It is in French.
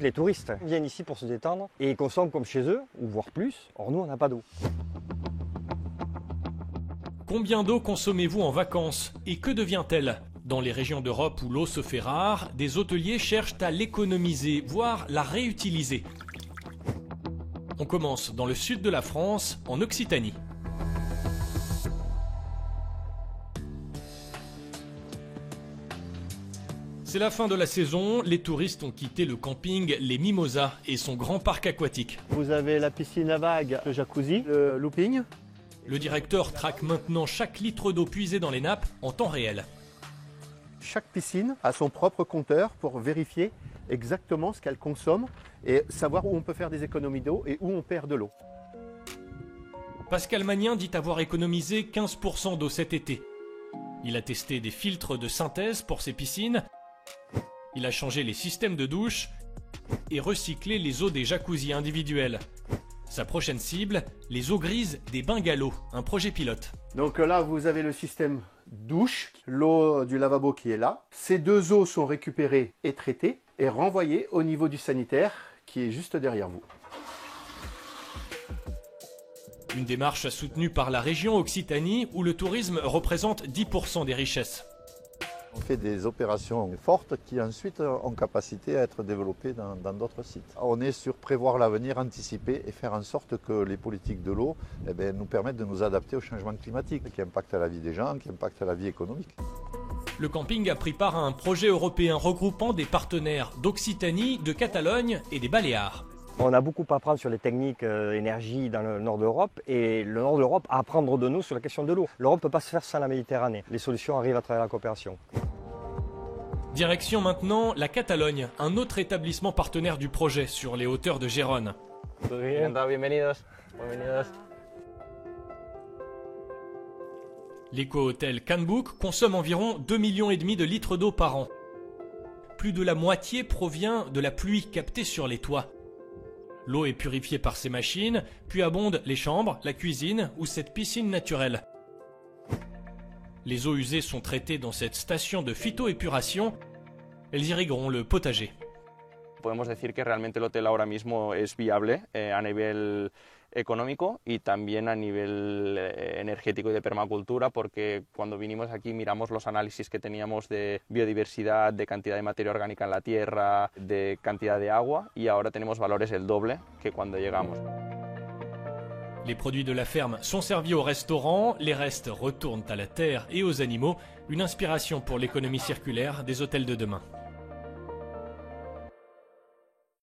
Les touristes viennent ici pour se détendre et ils consomment comme chez eux, ou voire plus. Or nous, on n'a pas d'eau. Combien d'eau consommez-vous en vacances et que devient-elle? Dans les régions d'Europe où l'eau se fait rare, des hôteliers cherchent à l'économiser, voire la réutiliser. On commence dans le sud de la France, en Occitanie. C'est la fin de la saison, les touristes ont quitté le camping Les Mimosas et son grand parc aquatique. Vous avez la piscine à vagues, le jacuzzi, le looping. Le directeur traque maintenant chaque litre d'eau puisée dans les nappes en temps réel. Chaque piscine a son propre compteur pour vérifier exactement ce qu'elle consomme et savoir où on peut faire des économies d'eau et où on perd de l'eau. Pascal Magnin dit avoir économisé 15% d'eau cet été. Il a testé des filtres de synthèse pour ses piscines. Il a changé les systèmes de douche et recyclé les eaux des jacuzzis individuels. Sa prochaine cible, les eaux grises des bungalows, un projet pilote. Donc là, vous avez le système douche, l'eau du lavabo qui est là. Ces deux eaux sont récupérées et traitées et renvoyées au niveau du sanitaire qui est juste derrière vous. Une démarche soutenue par la région Occitanie où le tourisme représente 10% des richesses. On fait des opérations fortes qui ensuite ont capacité à être développées dans d'autres sites. On est sur prévoir l'avenir, anticiper et faire en sorte que les politiques de l'eau nous permettent de nous adapter au changement climatique qui impacte la vie des gens, qui impacte la vie économique. Le camping a pris part à un projet européen regroupant des partenaires d'Occitanie, de Catalogne et des Baléares. On a beaucoup à apprendre sur les techniques énergie dans le nord de l'Europe et le nord de l'Europe à apprendre de nous sur la question de l'eau. L'Europe ne peut pas se faire sans la Méditerranée. Les solutions arrivent à travers la coopération. Direction maintenant la Catalogne, un autre établissement partenaire du projet sur les hauteurs de Gérone. L'éco-hôtel Canbook consomme environ 2,5 millions de litres d'eau par an. Plus de la moitié provient de la pluie captée sur les toits. L'eau est purifiée par ces machines, puis abondent les chambres, la cuisine ou cette piscine naturelle. Les eaux usées sont traitées dans cette station de phytoépuration. Elles irrigueront le potager. Podemos decir que realmente el hotel ahora mismo es viable a nivel económico y también a nivel energético y de permacultura, porque cuando vinimos aquí miramos los análisis que teníamos de biodiversidad, de cantidad de materia orgánica en la tierra, de cantidad de agua, y ahora tenemos valores el doble que cuando llegamos. Les produits de la ferme sont servis au restaurant, les restes retournent à la terre et aux animaux, une inspiration pour l'économie circulaire des hôtels de demain.